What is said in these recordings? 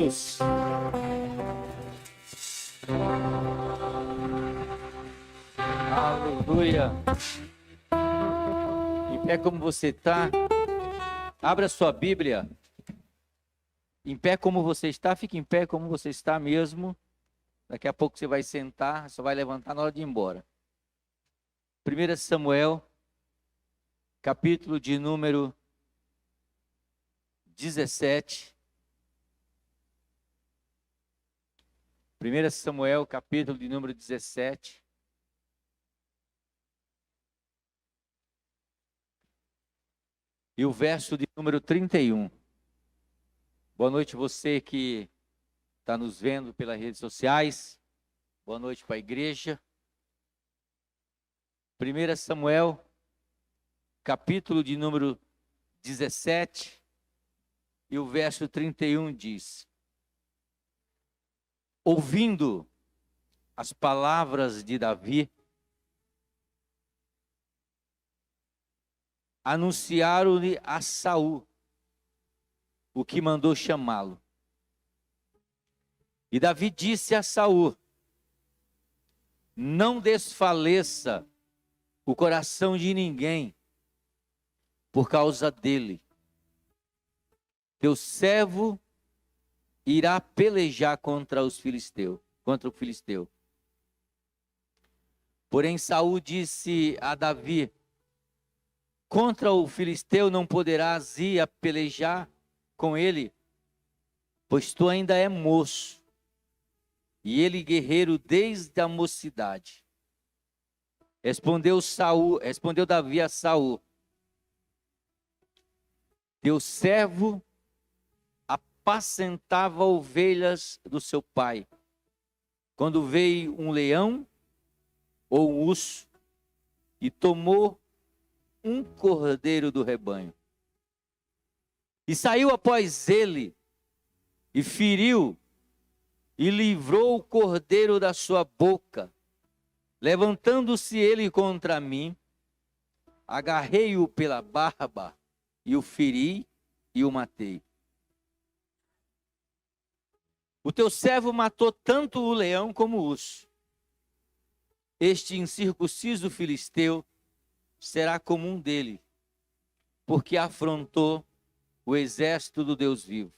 Jesus. Aleluia. Em pé como você está, abra sua Bíblia. Em pé como você está, fique em pé como você está mesmo. Daqui a pouco você vai sentar, só vai levantar na hora de ir embora. 1 Samuel, capítulo de número 17. 1 Samuel, capítulo de número 17. E o verso de número 31. Boa noite você que está nos vendo pelas redes sociais. Boa noite para a igreja. 1 Samuel, capítulo de número 17. E o verso 31 diz: ouvindo as palavras de Davi, anunciaram-lhe a Saul o que mandou chamá-lo. E Davi disse a Saul: não desfaleça o coração de ninguém por causa dele. Teu servo irá pelejar contra o filisteu. Porém Saul disse a Davi: contra o filisteu não poderás ir a pelejar com ele, pois tu ainda é moço, e ele guerreiro desde a mocidade. Respondeu Davi a Saul: teu servo apacentava ovelhas do seu pai, quando veio um leão ou um urso e tomou um cordeiro do rebanho. E saiu após ele, e feriu, e livrou o cordeiro da sua boca. Levantando-se ele contra mim, agarrei-o pela barba, e o feri, e o matei. O teu servo matou tanto o leão como o urso. Este incircunciso filisteu será como um dele, porque afrontou o exército do Deus vivo.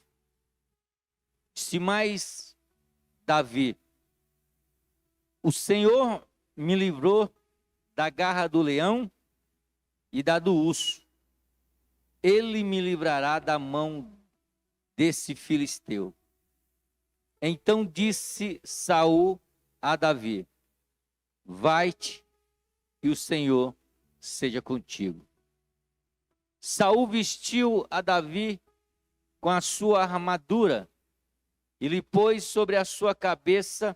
Disse mais Davi: o Senhor me livrou da garra do leão e da do urso. Ele me livrará da mão desse filisteu. Então disse Saul a Davi: vai-te, e o Senhor seja contigo. Saul vestiu a Davi com a sua armadura e lhe pôs sobre a sua cabeça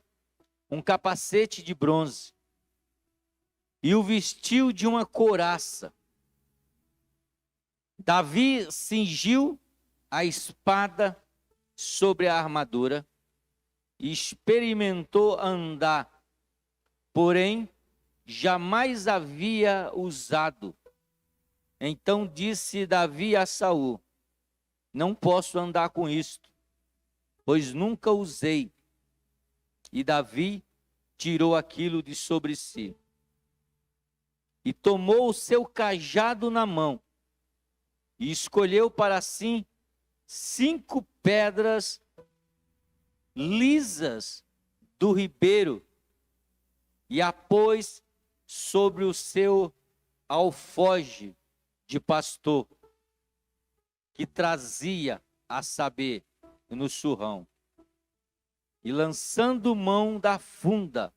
um capacete de bronze e o vestiu de uma couraça. Davi cingiu a espada sobre a armadura e experimentou andar, porém jamais havia usado. Então disse Davi a Saul: não posso andar com isto, pois nunca usei. E Davi tirou aquilo de sobre si e tomou o seu cajado na mão e escolheu para si 5 pedras lisas do ribeiro e a pôs sobre o seu alfoge de pastor, que trazia, a saber, no surrão. E lançando mão da funda,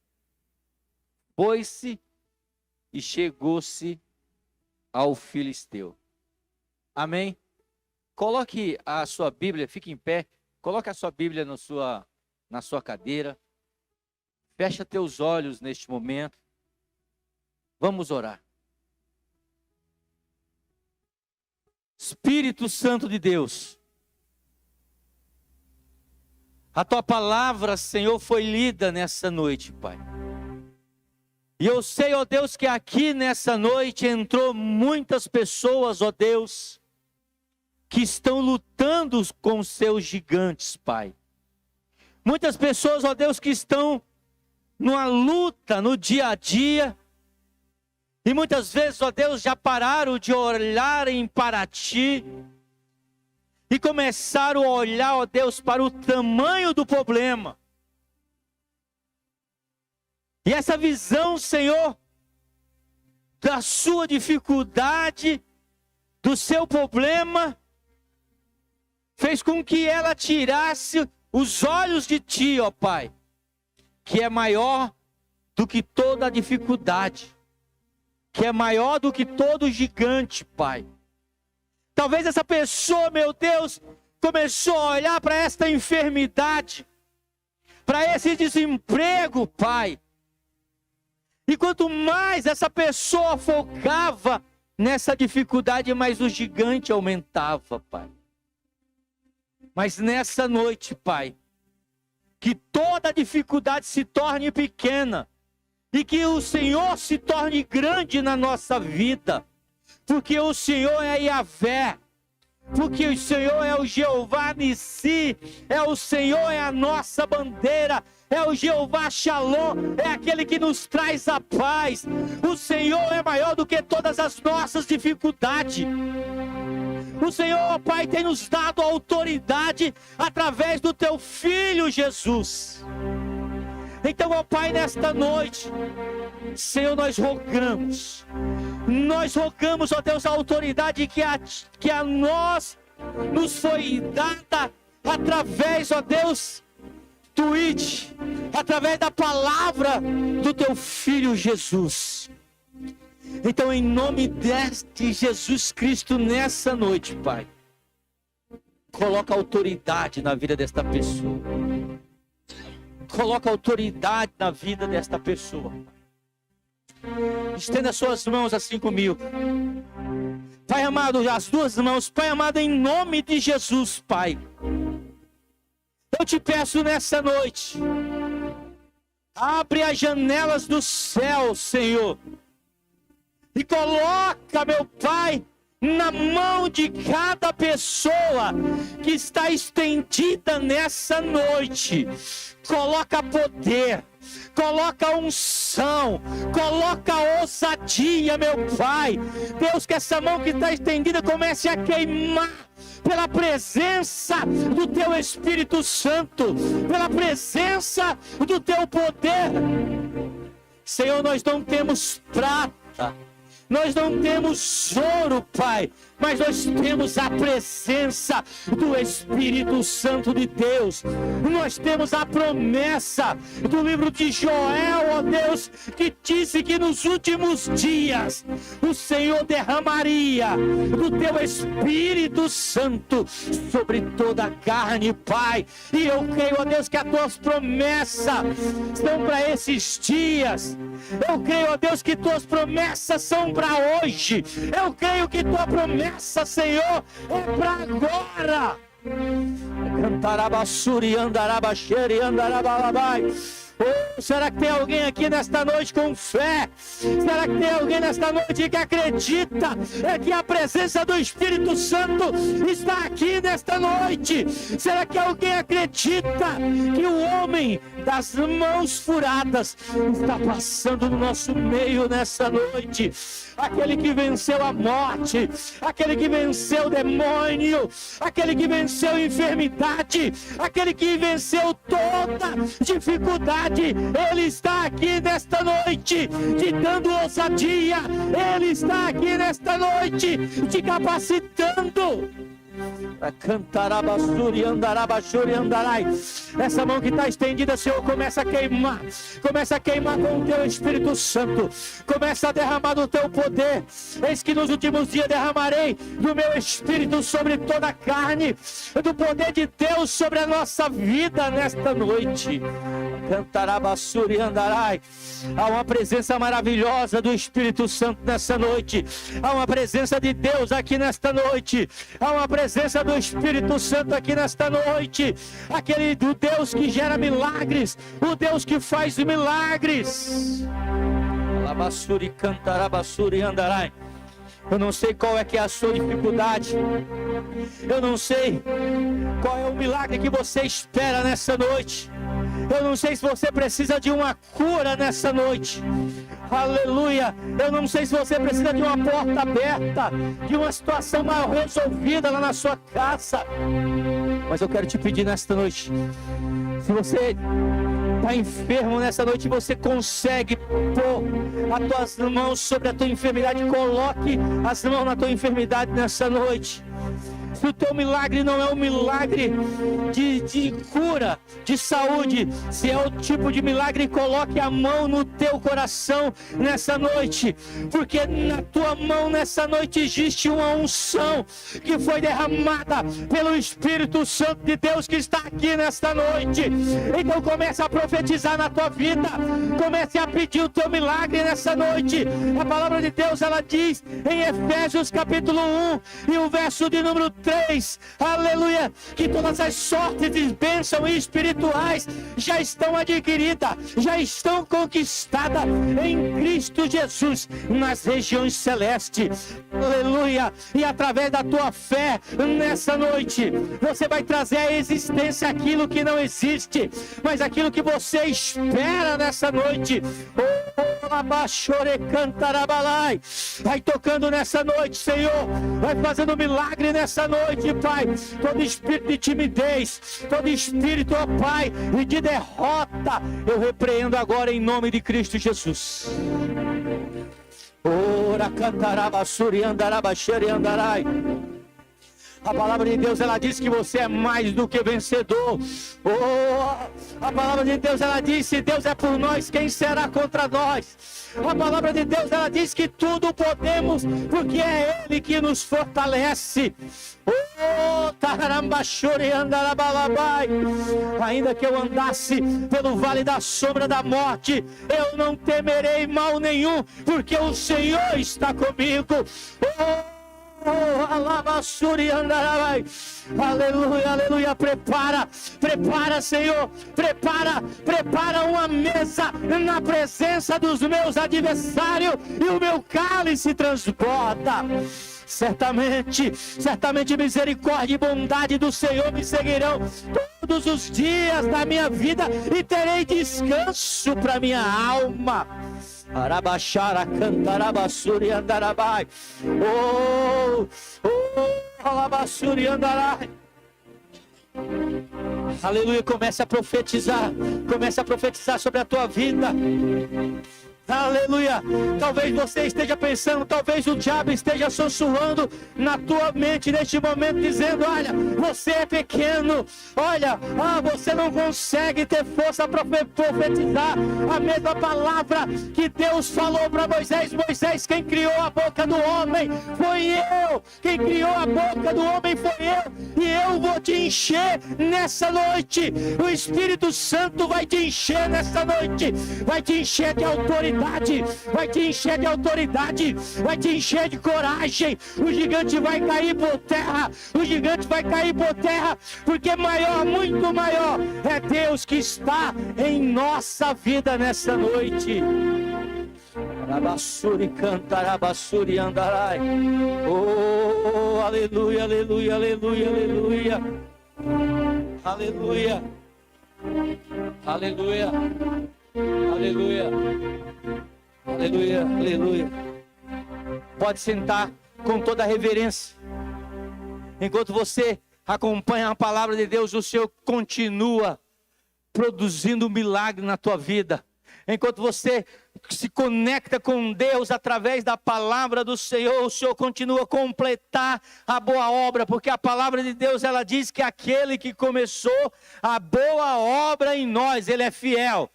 foi-se e chegou-se ao filisteu. Amém? Coloque a sua Bíblia, fique em pé, coloque a sua Bíblia na sua cadeira. Fecha teus olhos neste momento. Vamos orar. Espírito Santo de Deus, a tua palavra, Senhor, foi lida nessa noite, Pai. E eu sei, ó Deus, que aqui nessa noite entrou muitas pessoas, ó Deus, que estão lutando com seus gigantes, Pai. Muitas pessoas, ó Deus, que estão numa luta no dia a dia. E muitas vezes, ó Deus, já pararam de olharem para Ti. E começaram a olhar, ó Deus, para o tamanho do problema. E essa visão, Senhor, da sua dificuldade, do seu problema, fez com que ela tirasse os olhos de Ti, ó Pai, que é maior do que toda a dificuldade, que é maior do que todo gigante, Pai. Talvez essa pessoa, meu Deus, começou a olhar para esta enfermidade, para esse desemprego, Pai. E quanto mais essa pessoa focava nessa dificuldade, mais o gigante aumentava, Pai. Mas nessa noite, Pai, que toda dificuldade se torne pequena e que o Senhor se torne grande na nossa vida, porque o Senhor é Yahvé, porque o Senhor é o Jeová Nissi, é o Senhor, é a nossa bandeira, é o Jeová Shalom, é aquele que nos traz a paz. O Senhor é maior do que todas as nossas dificuldades. O Senhor, Pai, tem nos dado autoridade através do Teu Filho Jesus. Então, ó Pai, nesta noite, Senhor, nós rogamos, ó Deus, a autoridade que a nós nos foi dada através, ó Deus, do ID, através da palavra do Teu Filho Jesus. Então, em nome deste Jesus Cristo, nessa noite, Pai, coloca autoridade na vida desta pessoa. Coloca autoridade na vida desta pessoa. Estenda suas mãos assim comigo. Pai amado, as duas mãos. Pai amado, em nome de Jesus, Pai, eu te peço nessa noite, abre as janelas do céu, Senhor, e coloca, meu Pai, na mão de cada pessoa que está estendida nessa noite. Coloca poder, coloca unção, coloca ousadia, meu Pai. Deus, que essa mão que está estendida comece a queimar pela presença do Teu Espírito Santo, pela presença do Teu poder. Senhor, nós não temos prata, nós não temos ouro, Pai, mas nós temos a presença do Espírito Santo de Deus. Nós temos a promessa do livro de Joel, ó Deus, que disse que nos últimos dias o Senhor derramaria do Teu Espírito Santo sobre toda a carne, Pai. E eu creio, ó Deus, que as Tuas promessas são para esses dias. Eu creio, ó Deus, que Tuas promessas são para hoje. Eu creio que Tua promessa, Senhor, é para agora. Cantarabassuri, andarabaxeri, andarabalai. Oh, será que tem alguém aqui nesta noite com fé? Será que tem alguém nesta noite que acredita que a presença do Espírito Santo está aqui nesta noite? Será que alguém acredita que o homem das mãos furadas está passando no nosso meio nessa noite? Aquele que venceu a morte, aquele que venceu o demônio, aquele que venceu a enfermidade, aquele que venceu toda dificuldade, Ele está aqui nesta noite te dando ousadia, Ele está aqui nesta noite te capacitando. Cantarabassuri, andarabaxuri, andarai. Essa mão que está estendida, Senhor, começa a queimar com o Teu Espírito Santo, começa a derramar do Teu poder. Eis que nos últimos dias derramarei do meu Espírito sobre toda a carne, do poder de Deus sobre a nossa vida nesta noite. Cantarabassuri, andarai. Há uma presença maravilhosa do Espírito Santo nessa noite, há uma presença de Deus aqui nesta noite, há uma presença do Espírito Santo aqui nesta noite, aquele do Deus que gera milagres, o Deus que faz milagres. Alabassuri, cantarabassuri, andarai. Eu não sei qual é que é a sua dificuldade, eu não sei qual é o milagre que você espera nessa noite, Eu não sei se você precisa de uma cura nessa noite. Aleluia. Eu não sei se você precisa de uma porta aberta, de uma situação mal resolvida lá na sua casa. Mas eu quero te pedir nesta noite, se você está enfermo nessa noite, você consegue pôr as tuas mãos sobre a tua enfermidade, coloque as mãos na tua enfermidade nessa noite. Se o teu milagre não é um milagre de cura, de saúde, se é o tipo de milagre, coloque a mão no teu coração nessa noite, porque na tua mão nessa noite existe uma unção que foi derramada pelo Espírito Santo de Deus que está aqui nesta noite. Então comece a profetizar na tua vida, comece a pedir o teu milagre nessa noite. A palavra de Deus, ela diz em Efésios capítulo 1 e o verso de número 3, aleluia, que todas as sortes de bênçãos espirituais já estão adquiridas, já estão conquistadas em Cristo Jesus nas regiões celestes, aleluia. E através da tua fé nessa noite, você vai trazer à existência aquilo que não existe, mas aquilo que você espera nessa noite. Vai tocando nessa noite, Senhor, vai fazendo milagre nessa noite, Pai. Todo espírito de timidez, todo espírito, ó Pai, e de derrota, eu repreendo agora em nome de Cristo Jesus. Ora cantarabasuri andarabaxere andarai. A palavra de Deus, ela diz que você é mais do que vencedor. A palavra de Deus, ela diz: se Deus é por nós, quem será contra nós? A palavra de Deus, ela diz que tudo podemos, porque é Ele que nos fortalece. Ainda que eu andasse pelo vale da sombra da morte, eu não temerei mal nenhum, porque o Senhor está comigo. Aleluia, aleluia. Prepara, Senhor, prepara uma mesa na presença dos meus adversários, e o meu cálice transborda. Certamente misericórdia e bondade do Senhor me seguirão todos os dias da minha vida, e terei descanso para minha alma. Arabaxara cantarabassuri andarabai. Alabassuri andarai. Aleluia. Comece a profetizar sobre a tua vida. Aleluia. Talvez você esteja pensando, talvez o diabo esteja sussurrando na tua mente neste momento, dizendo: olha, você é pequeno, olha, você não consegue ter força para profetizar a mesma palavra que Deus falou para Moisés. Moisés, quem criou a boca do homem foi eu, quem criou a boca do homem foi eu, e eu vou te encher nessa noite. O Espírito Santo vai te encher nessa noite, vai te encher de autoridade, vai te encher de autoridade, vai te encher de coragem. O gigante vai cair por terra, porque maior, muito maior é Deus que está em nossa vida nessa noite. Arabassuri cantarabassuri andarai. Oh, aleluia, aleluia, aleluia, aleluia. Aleluia. Aleluia. Aleluia. Aleluia, aleluia. Pode sentar com toda a reverência. Enquanto você acompanha a palavra de Deus, o Senhor continua produzindo um milagre na tua vida. Enquanto você se conecta com Deus através da palavra do Senhor, o Senhor continua a completar a boa obra, porque a palavra de Deus, ela diz que aquele que começou a boa obra em nós, Ele é fiel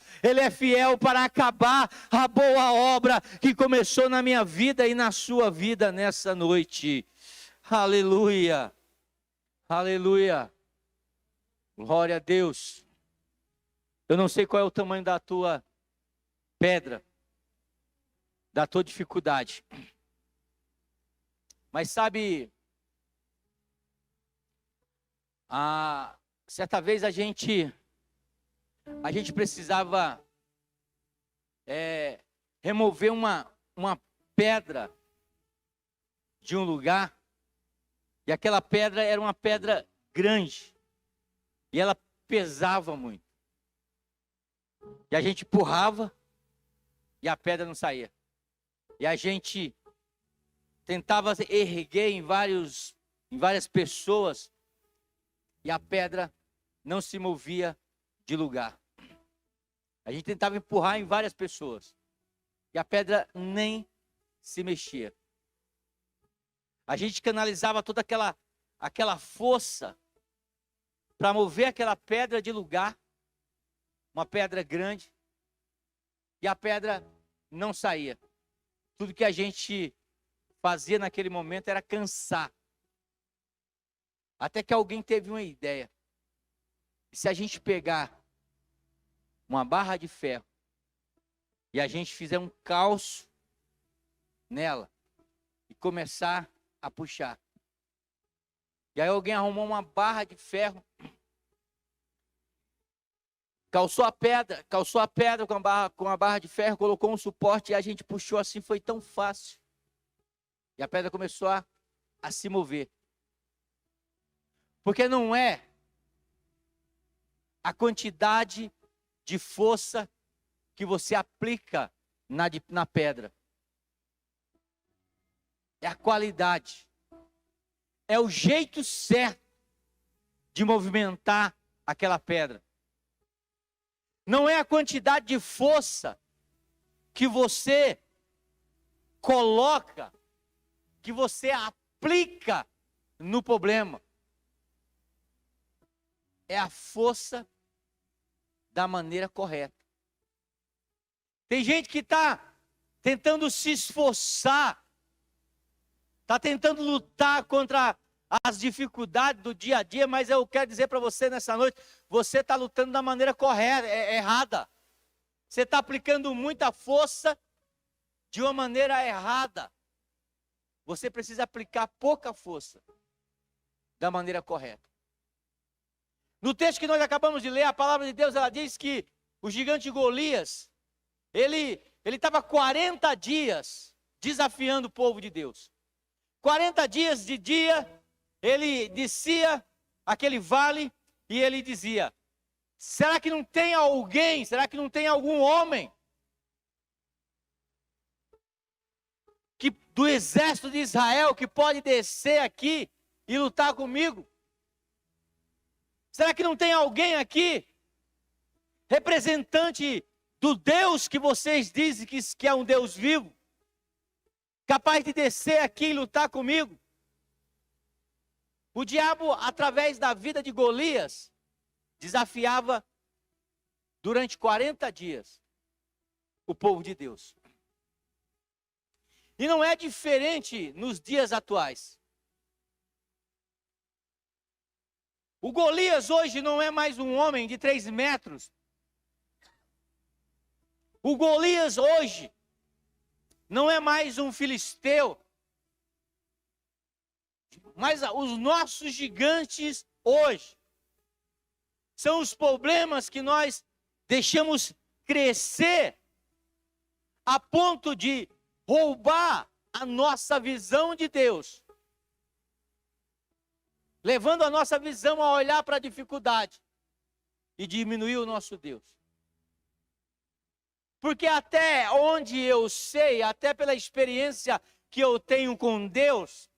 para acabar a boa obra que começou na minha vida e na sua vida nessa noite. Aleluia, aleluia, glória a Deus. Eu não sei qual é o tamanho da tua pedra, da tua dificuldade, mas sabe, certa vez a gente precisava remover uma pedra de um lugar, e aquela pedra era uma pedra grande, e ela pesava muito. E a gente empurrava e a pedra não saía. E a gente tentava erguer em várias pessoas e a pedra não se movia de lugar. A gente tentava empurrar em várias pessoas e a pedra nem se mexia. A gente canalizava toda aquela força para mover aquela pedra de lugar, uma pedra grande, e a pedra não saía. Tudo que a gente fazia naquele momento era cansar. Até que alguém teve uma ideia. E se a gente pegar uma barra de ferro e a gente fizer um calço nela e começar a puxar. E aí alguém arrumou uma barra de ferro, calçou a pedra com a barra de ferro, colocou um suporte e a gente puxou assim, foi tão fácil. E a pedra começou a se mover. Porque não é a quantidade de força que você aplica na pedra. É a qualidade. É o jeito certo de movimentar aquela pedra. Não é a quantidade de força que você coloca, que você aplica no problema. É a força da maneira correta. Tem gente que está tentando se esforçar, está tentando lutar contra as dificuldades do dia a dia, mas eu quero dizer para você nessa noite, você está lutando da maneira correta, errada. Você está aplicando muita força de uma maneira errada. Você precisa aplicar pouca força da maneira correta. No texto que nós acabamos de ler, a palavra de Deus, ela diz que o gigante Golias, ele estava 40 dias desafiando o povo de Deus. 40 dias de dia, ele descia aquele vale e ele dizia: será que não tem alguém, será que não tem algum homem do exército de Israel que pode descer aqui e lutar comigo? Será que não tem alguém aqui, representante do Deus que vocês dizem que é um Deus vivo, capaz de descer aqui e lutar comigo? O diabo, através da vida de Golias, desafiava durante 40 dias o povo de Deus. E não é diferente nos dias atuais. O Golias hoje não é mais um homem de 3 metros. O Golias hoje não é mais um filisteu. Mas os nossos gigantes hoje são os problemas que nós deixamos crescer a ponto de roubar a nossa visão de Deus, levando a nossa visão a olhar para a dificuldade e diminuir o nosso Deus. Porque até onde eu sei, até pela experiência que eu tenho com Deus,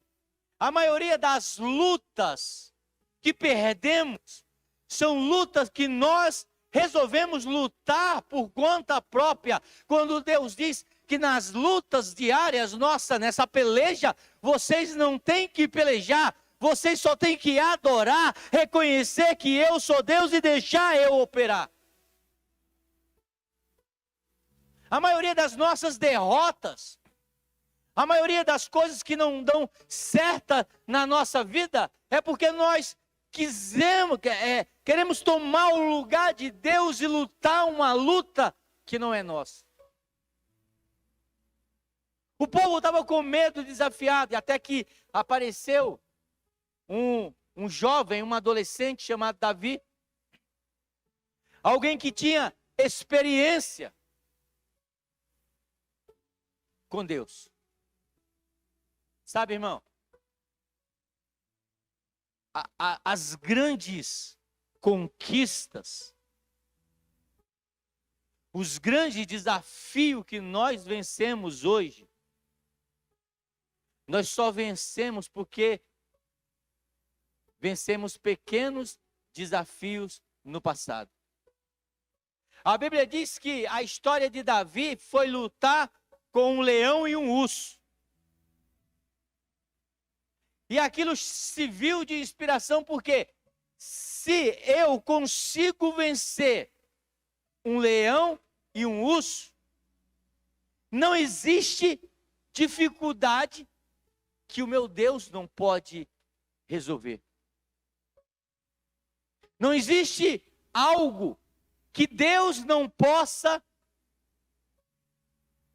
a maioria das lutas que perdemos são lutas que nós resolvemos lutar por conta própria. Quando Deus diz que nas lutas diárias nossa, nessa peleja, vocês não têm que pelejar, vocês só têm que adorar, reconhecer que eu sou Deus e deixar eu operar. A maioria das nossas derrotas, a maioria das coisas que não dão certo na nossa vida, é porque nós queremos tomar o lugar de Deus e lutar uma luta que não é nossa. O povo estava com medo, desafiado, até que apareceu um jovem, um adolescente chamado Davi, alguém que tinha experiência com Deus. Sabe, irmão, as grandes conquistas Os grandes desafios que nós vencemos hoje, nós só vencemos porque vencemos pequenos desafios no passado. A Bíblia diz que a história de Davi foi lutar com um leão e um urso. E aquilo serviu de inspiração porque se eu consigo vencer um leão e um urso, não existe dificuldade que o meu Deus não pode resolver. Não existe algo que Deus não possa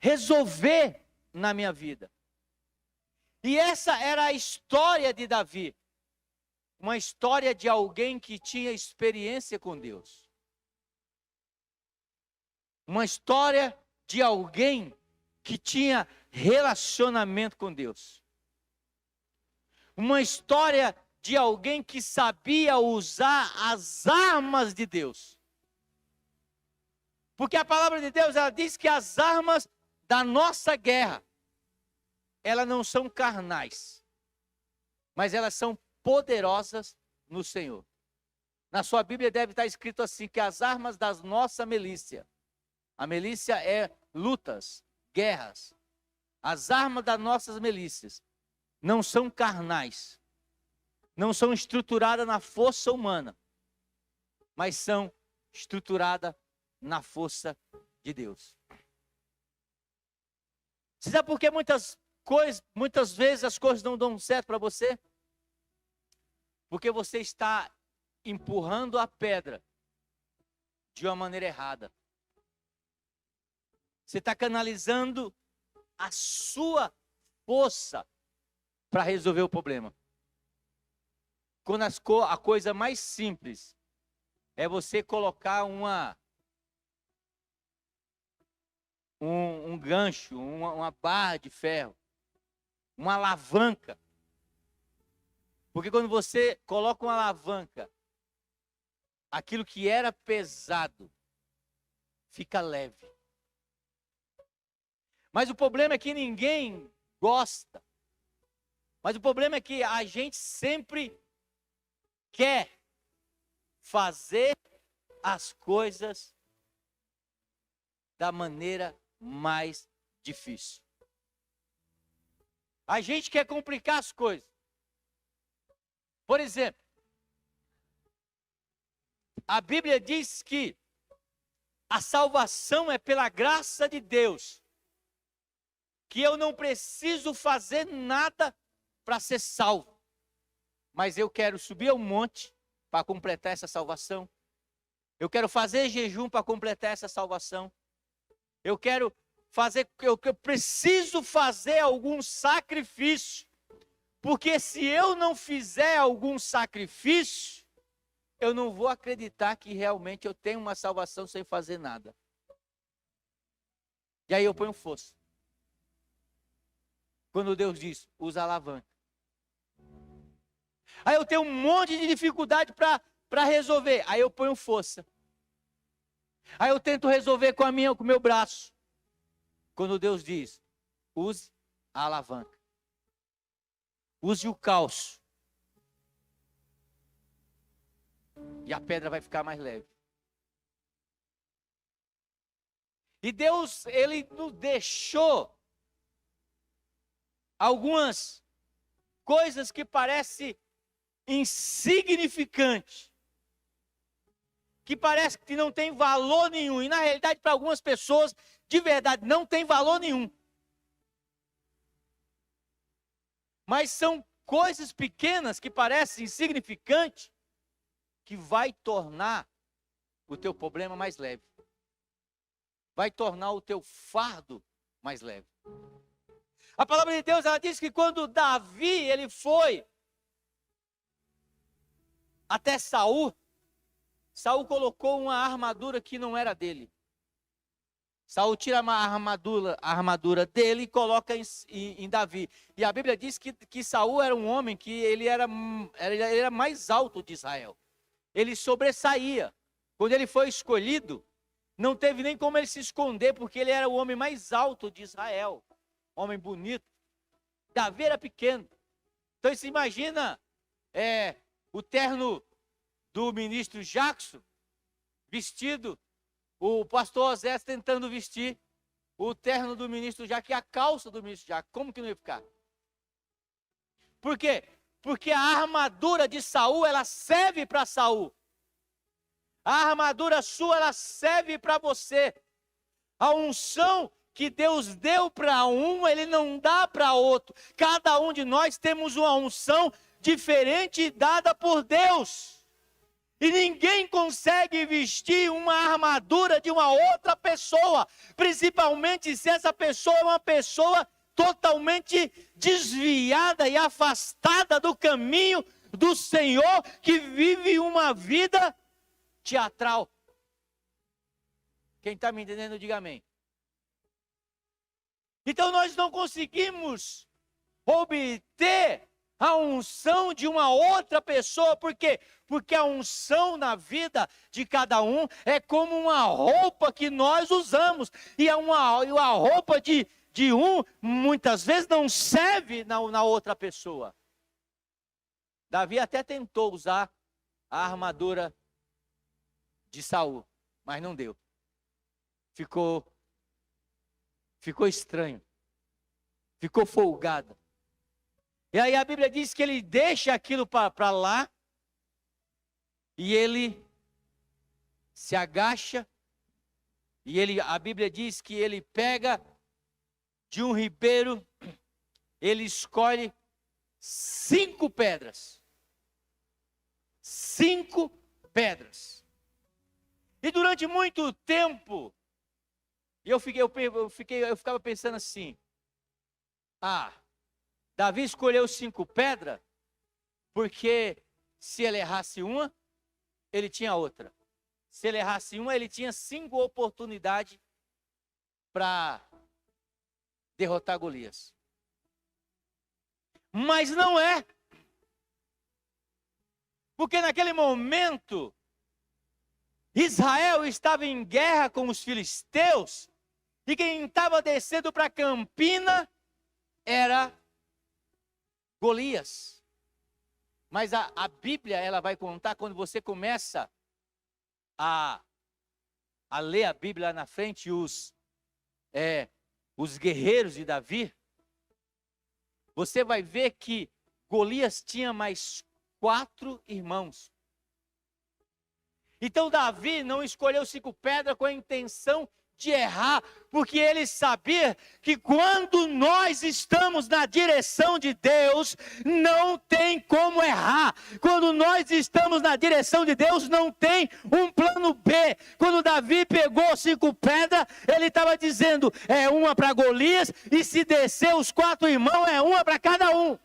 resolver na minha vida. E essa era a história de Davi. Uma história de alguém que tinha experiência com Deus. Uma história de alguém que tinha relacionamento com Deus. Uma história de alguém que sabia usar as armas de Deus. Porque a palavra de Deus, ela diz que as armas da nossa guerra, elas não são carnais, mas elas são poderosas no Senhor. Na sua Bíblia deve estar escrito assim, que as armas da nossa milícia, a milícia é lutas, guerras. As armas das nossas milícias não são carnais, não são estruturadas na força humana, mas são estruturadas na força de Deus. Você sabe por que muitas vezes as coisas não dão certo para você? Porque você está empurrando a pedra de uma maneira errada. Você está canalizando a sua força para resolver o problema. Quando a coisa mais simples é você colocar um gancho, uma barra de ferro, uma alavanca. Porque quando você coloca uma alavanca, aquilo que era pesado fica leve. Mas o problema é que ninguém gosta. Mas o problema é que a gente sempre quer fazer as coisas da maneira mais difícil. A gente quer complicar as coisas. Por exemplo, a Bíblia diz que a salvação é pela graça de Deus, que eu não preciso fazer nada para ser salvo, mas eu quero subir ao monte para completar essa salvação. Eu quero fazer jejum para completar essa salvação. Eu preciso fazer algum sacrifício, porque se eu não fizer algum sacrifício, eu não vou acreditar que realmente eu tenho uma salvação sem fazer nada. E aí eu ponho força. Quando Deus diz, usa a alavanca. Aí eu tenho um monte de dificuldade para resolver. Aí eu ponho força. Aí eu tento resolver com o meu braço. Quando Deus diz, use a alavanca. Use o calço. E a pedra vai ficar mais leve. E Deus, Ele nos deixou algumas coisas que parecem insignificantes, que parece que não tem valor nenhum, e na realidade para algumas pessoas, de verdade, não tem valor nenhum. Mas são coisas pequenas que parecem insignificantes, que vai tornar o teu problema mais leve. Vai tornar o teu fardo mais leve. A palavra de Deus, ela diz que quando Davi, ele foi até Saul, Saul colocou uma armadura que não era dele. Saul tira a armadura dele e coloca em Davi. E a Bíblia diz que Saul era um homem que ele era mais alto de Israel. Ele sobressaía. Quando ele foi escolhido, Não teve nem como ele se esconder, porque ele era o homem mais alto de Israel. Homem bonito. Davi era pequeno. Então você imagina o terno do ministro Jackson vestido, o pastor Osés tentando vestir o terno do ministro Jackson e a calça do ministro Jackson. Como que não ia ficar? Por quê? Porque a armadura de Saul, ela serve para Saul. A armadura sua, ela serve para você. A unção que Deus deu para um, ele não dá para outro. Cada um de nós temos uma unção diferente dada por Deus. E ninguém consegue vestir uma armadura de uma outra pessoa, principalmente se essa pessoa é uma pessoa totalmente desviada e afastada do caminho do Senhor, que vive uma vida teatral. Quem está me entendendo, diga amém. Então nós não conseguimos obter a unção de uma outra pessoa. Por quê? Porque a unção na vida de cada um é como uma roupa que nós usamos. E a roupa de um, muitas vezes, não serve na outra pessoa. Davi até tentou usar a armadura de Saul, mas não deu. Ficou estranho. Ficou folgado. E aí a Bíblia diz que ele deixa aquilo para lá, e ele se agacha, e a Bíblia diz que ele pega de um ribeiro, ele escolhe 5 pedras. 5 pedras. E durante muito tempo, eu ficava pensando assim: Davi escolheu 5 pedras, porque se ele errasse uma, ele tinha outra. Se ele errasse uma, ele tinha 5 oportunidades para derrotar Golias. Mas não é. Porque naquele momento, Israel estava em guerra com os filisteus, e quem estava descendo para a campina era Golias. Mas a Bíblia, ela vai contar, quando você começa a ler a Bíblia lá na frente, os guerreiros de Davi, você vai ver que Golias tinha mais 4 irmãos. Então Davi não escolheu 5 pedras com a intenção de errar, porque ele sabia que quando nós estamos na direção de Deus, não tem como errar. Quando nós estamos na direção de Deus, não tem um plano B. Quando Davi pegou 5 pedras, ele estava dizendo: é uma para Golias, e se descer os 4 irmãos, é uma para cada um.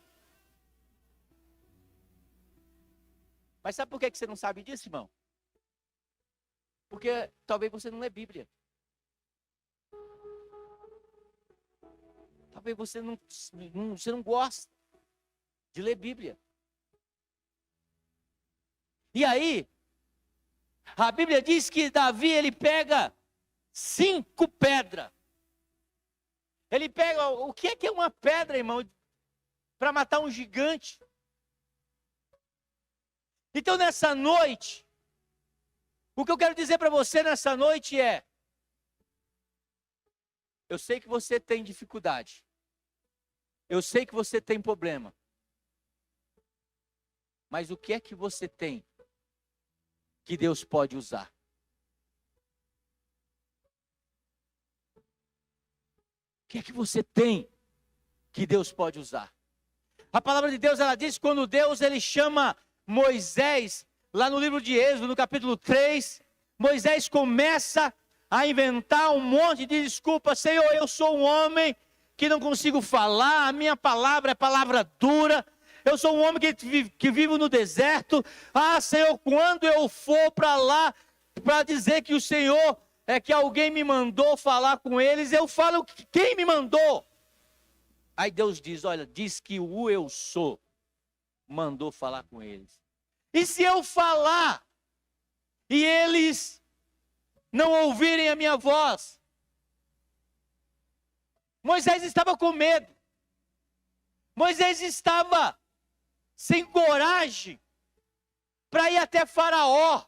Mas sabe por que você não sabe disso, irmão? Porque talvez você não lê Bíblia. Talvez você não gosta de ler Bíblia. E aí, a Bíblia diz que Davi, ele pega 5 pedras. Ele pega, o que é uma pedra, irmão? Para matar um gigante. Então nessa noite, o que eu quero dizer para você nessa noite é: eu sei que você tem dificuldade. Eu sei que você tem problema. Mas o que é que você tem que Deus pode usar? O que é que você tem que Deus pode usar? A palavra de Deus, ela diz, quando Deus ele chama Moisés, lá no livro de Êxodo, no capítulo 3, Moisés começa a inventar um monte de desculpas. Senhor, eu sou um homem que não consigo falar, a minha palavra é palavra dura, eu sou um homem que vivo no deserto. Senhor, quando eu for para lá, para dizer que o Senhor que alguém me mandou falar com eles, eu falo quem me mandou. Aí Deus diz, olha, diz que o eu sou mandou falar com eles. E se eu falar e eles não ouvirem a minha voz. Moisés estava com medo. Moisés estava sem coragem para ir até Faraó,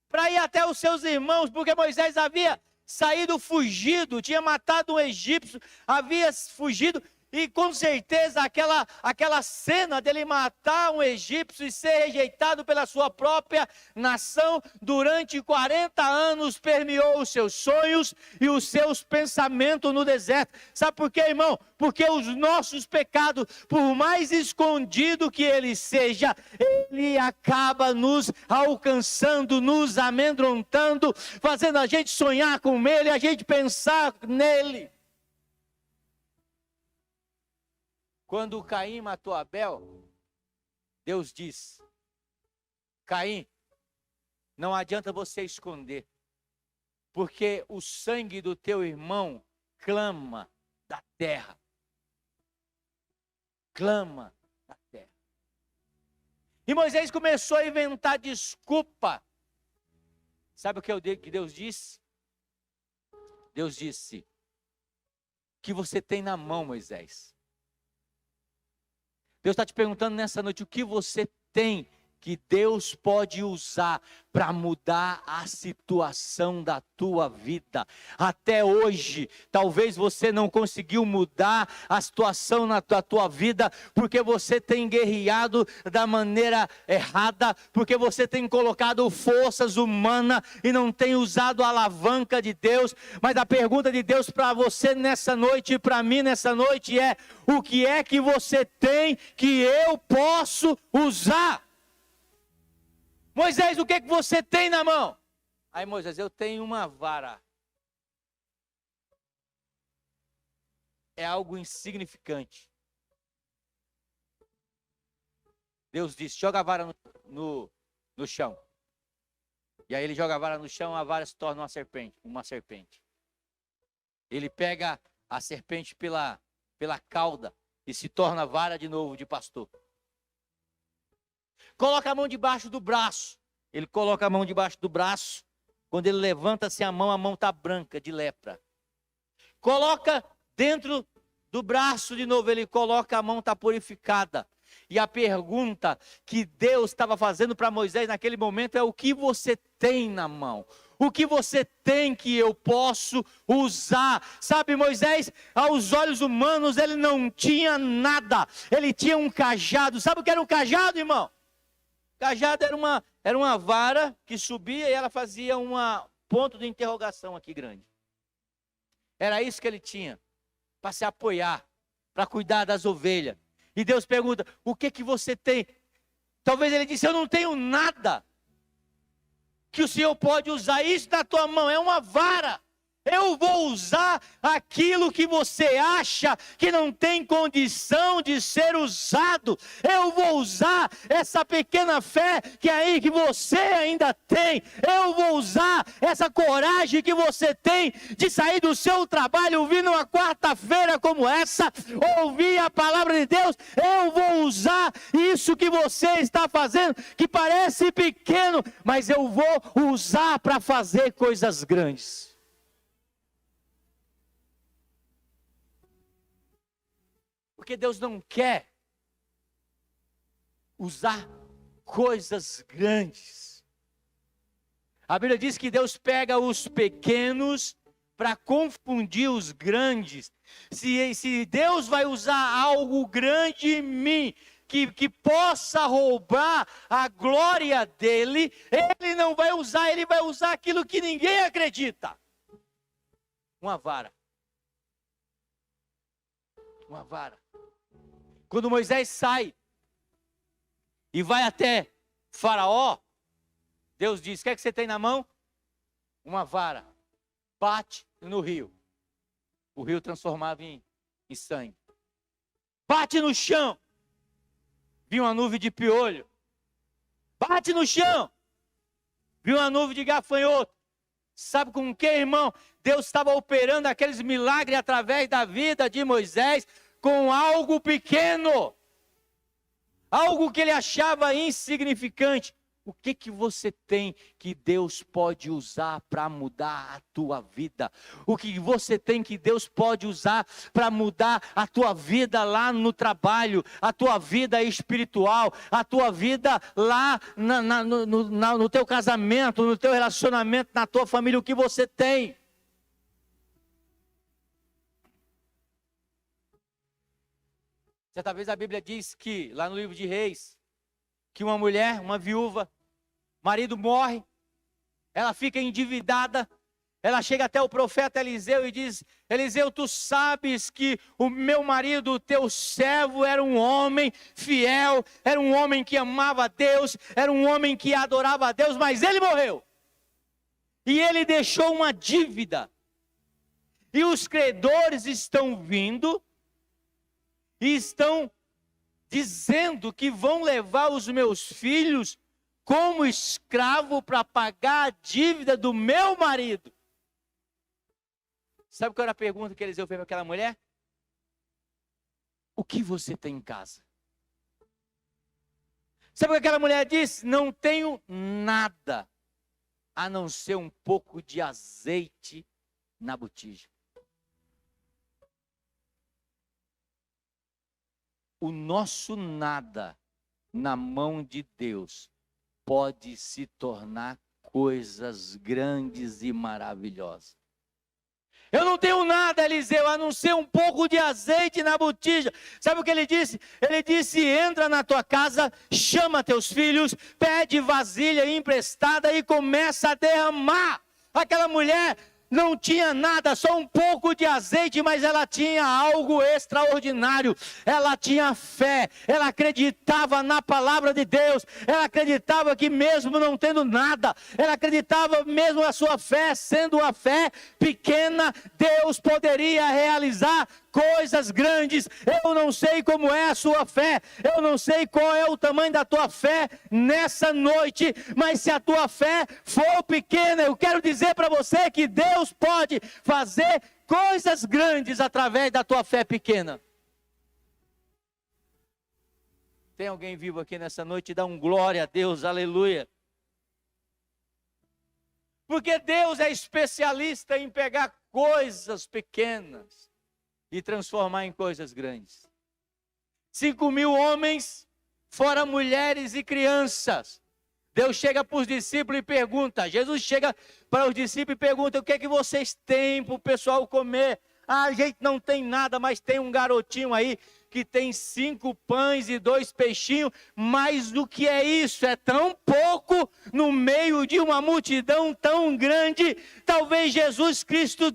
para ir até os seus irmãos, porque Moisés havia saído fugido, tinha matado um egípcio, havia fugido, e com certeza aquela cena dele matar um egípcio e ser rejeitado pela sua própria nação durante 40 anos permeou os seus sonhos e os seus pensamentos no deserto. Sabe por quê, irmão? Porque os nossos pecados, por mais escondido que ele seja, ele acaba nos alcançando, nos amedrontando, fazendo a gente sonhar com ele, a gente pensar nele. Quando Caim matou Abel, Deus diz: Caim, não adianta você esconder, porque o sangue do teu irmão clama da terra. Clama da terra. E Moisés começou a inventar desculpa. Sabe o que Deus disse? Deus disse: o que você tem na mão, Moisés? Deus está te perguntando nessa noite, o que você tem que Deus pode usar para mudar a situação da tua vida. Até hoje, talvez você não conseguiu mudar a situação da tua vida, porque você tem guerreado da maneira errada, porque você tem colocado forças humanas e não tem usado a alavanca de Deus. Mas a pergunta de Deus para você nessa noite e para mim nessa noite é: o que é que você tem que eu posso usar? Moisés, o que é que você tem na mão? Aí Moisés, eu tenho uma vara. É algo insignificante. Deus disse, joga a vara no chão. E aí ele joga a vara no chão, a vara se torna uma serpente. Ele pega a serpente pela cauda e se torna vara de novo de pastor. Coloca a mão debaixo do braço. Ele coloca a mão debaixo do braço. Quando ele levanta-se a mão está branca de lepra. Coloca dentro do braço de novo. Ele coloca a mão, está purificada. E a pergunta que Deus estava fazendo para Moisés naquele momento é: o que você tem na mão? O que você tem que eu posso usar? Sabe, Moisés, aos olhos humanos, ele não tinha nada. Ele tinha um cajado. Sabe o que era um cajado, irmão? Cajado era uma vara que subia e ela fazia um ponto de interrogação aqui grande. Era isso que ele tinha, para se apoiar, para cuidar das ovelhas. E Deus pergunta, o que que você tem? Talvez ele disse, eu não tenho nada que o Senhor pode usar. Isso na tua mão é uma vara. Eu vou usar aquilo que você acha que não tem condição de ser usado. Eu vou usar essa pequena fé que você ainda tem. Eu vou usar essa coragem que você tem de sair do seu trabalho, ouvir numa quarta-feira como essa, ouvir a palavra de Deus. Eu vou usar isso que você está fazendo, que parece pequeno, mas eu vou usar para fazer coisas grandes. Porque Deus não quer usar coisas grandes. A Bíblia diz que Deus pega os pequenos para confundir os grandes. Se Deus vai usar algo grande em mim, que possa roubar a glória dele, ele não vai usar, ele vai usar aquilo que ninguém acredita. Uma vara. Uma vara. Quando Moisés sai e vai até Faraó, Deus diz, o que é que você tem na mão? Uma vara. Bate no rio. O rio transformava em sangue. Bate no chão. Viu uma nuvem de piolho. Bate no chão. Viu uma nuvem de gafanhoto. Sabe com que, irmão? Deus estava operando aqueles milagres através da vida de Moisés com algo pequeno. Algo que ele achava insignificante. O que que você tem que Deus pode usar para mudar a tua vida? O que você tem que Deus pode usar para mudar a tua vida lá no trabalho, a tua vida espiritual, a tua vida lá no teu casamento, no teu relacionamento, na tua família, o que você tem? Certa vez a Bíblia diz que, lá no livro de Reis, que uma mulher, uma viúva, marido morre, ela fica endividada, ela chega até o profeta Eliseu e diz: Eliseu, tu sabes que o meu marido, o teu servo, era um homem fiel, era um homem que amava a Deus, era um homem que adorava a Deus, mas ele morreu. E ele deixou uma dívida. E os credores estão vindo e estão dizendo que vão levar os meus filhos como escravo para pagar a dívida do meu marido. Sabe qual era a pergunta que Eliseu fez para aquela mulher? O que você tem em casa? Sabe o que aquela mulher disse? Não tenho nada, a não ser um pouco de azeite na botija. O nosso nada na mão de Deus pode se tornar coisas grandes e maravilhosas. Eu não tenho nada, Eliseu, a não ser um pouco de azeite na botija. Sabe o que ele disse? Ele disse: entra na tua casa, chama teus filhos, pede vasilha emprestada e começa a derramar. Aquela mulher não tinha nada, só um pouco de azeite, mas ela tinha algo extraordinário. Ela tinha fé, ela acreditava na palavra de Deus, ela acreditava que mesmo não tendo nada, ela acreditava mesmo a sua fé sendo uma fé pequena, Deus poderia realizar coisas grandes. Eu não sei como é a sua fé, eu não sei qual é o tamanho da tua fé nessa noite, mas se a tua fé for pequena, eu quero dizer para você que Deus pode fazer coisas grandes através da tua fé pequena. Tem alguém vivo aqui nessa noite? Dá um glória a Deus, aleluia. Porque Deus é especialista em pegar coisas pequenas e transformar em coisas grandes. 5.000 homens, fora mulheres e crianças. Deus chega para os discípulos e pergunta, Jesus chega para os discípulos e pergunta: o que é que vocês têm para o pessoal comer? Ah, a gente não tem nada, mas tem um garotinho aí que tem 5 pães e 2 peixinhos. Mais do que é isso, é tão pouco no meio de uma multidão tão grande. Talvez Jesus Cristo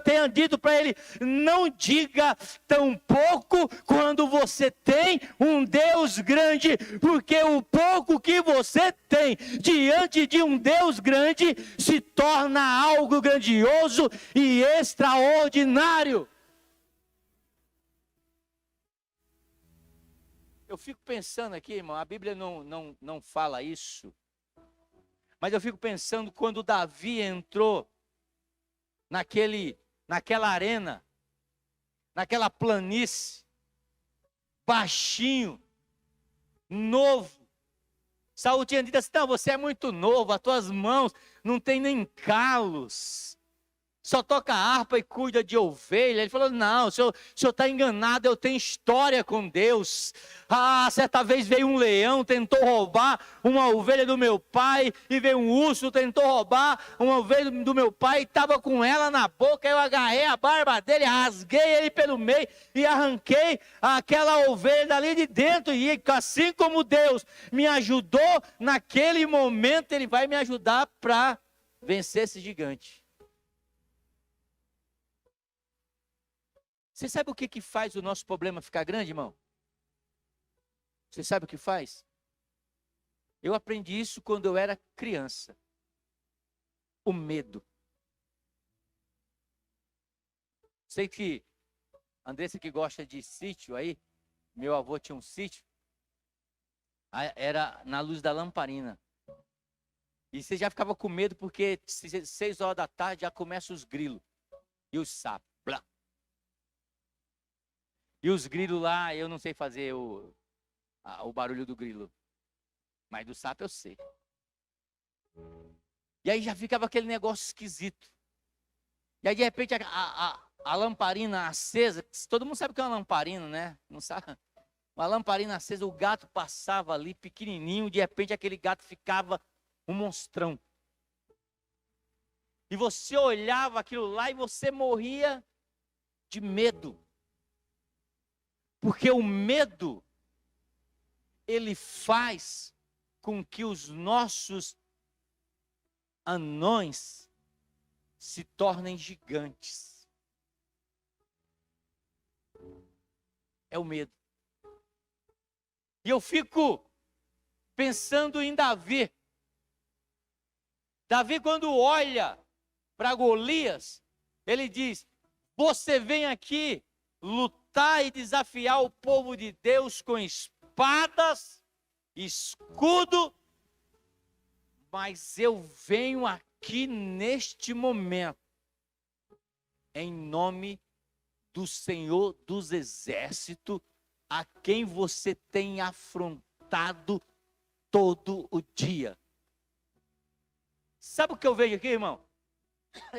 tenha dito para ele: não diga tão pouco quando você tem um Deus grande, porque o pouco que você tem diante de um Deus grande se torna algo grandioso e extraordinário. Eu fico pensando aqui, irmão, a Bíblia não fala isso, mas eu fico pensando quando Davi entrou naquela arena, naquela planície, baixinho, novo. Saul tinha dito assim: não, você é muito novo, as tuas mãos não tem nem calos, só toca harpa e cuida de ovelha. Ele falou: não, o senhor está enganado, eu tenho história com Deus. Ah, certa vez veio um leão, tentou roubar uma ovelha do meu pai, e veio um urso, tentou roubar uma ovelha do meu pai, e estava com ela na boca. Eu agarrei a barba dele, rasguei ele pelo meio e arranquei aquela ovelha dali de dentro. E assim como Deus me ajudou naquele momento, Ele vai me ajudar para vencer esse gigante. Você sabe o que faz o nosso problema ficar grande, irmão? Você sabe o que faz? Eu aprendi isso quando eu era criança. O medo. Sei que Andressa, que gosta de sítio aí, meu avô tinha um sítio, era na luz da lamparina. E você já ficava com medo porque 6 horas da tarde já começam os grilos e os sapos. Blá. E os grilos lá, eu não sei fazer o barulho do grilo, mas do sapo eu sei. E aí já ficava aquele negócio esquisito. E aí de repente a lamparina acesa, todo mundo sabe o que é uma lamparina, né? Não sabe? Uma lamparina acesa, o gato passava ali pequenininho, de repente aquele gato ficava um monstrão. E você olhava aquilo lá e você morria de medo. Porque o medo, ele faz com que os nossos anões se tornem gigantes. É o medo. E eu fico pensando em Davi. Davi, quando olha para Golias, ele diz: você vem aqui lutar e desafiar o povo de Deus com espadas, escudo, mas eu venho aqui neste momento, em nome do Senhor dos Exércitos, a quem você tem afrontado todo o dia. Sabe o que eu vejo aqui, irmão?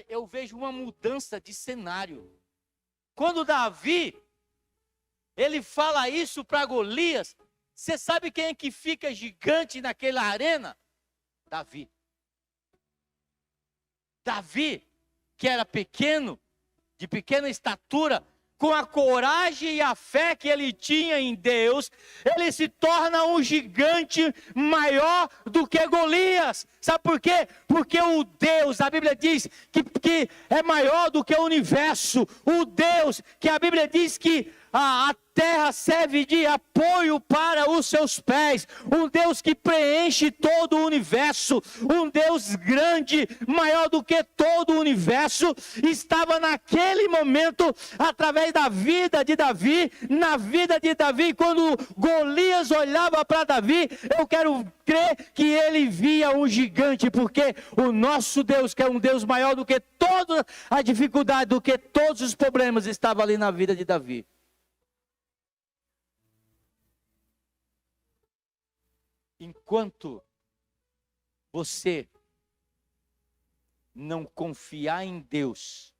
Eu vejo uma mudança de cenário. Quando Davi, ele fala isso para Golias, você sabe quem é que fica gigante naquela arena? Davi. Davi, que era pequeno, de pequena estatura, com a coragem e a fé que ele tinha em Deus, ele se torna um gigante maior do que Golias. Sabe por quê? Porque o Deus, a Bíblia diz que é maior do que o universo. O Deus, que a Bíblia diz que a terra serve de apoio para os seus pés. Um Deus que preenche todo o universo. Um Deus grande, maior do que todo o universo. Estava naquele momento, através da vida de Davi, na vida de Davi. Quando Golias olhava para Davi, eu quero crer que ele via um gigante. Porque o nosso Deus, que é um Deus maior do que toda a dificuldade, do que todos os problemas, estava ali na vida de Davi. Enquanto você não confiar em Deus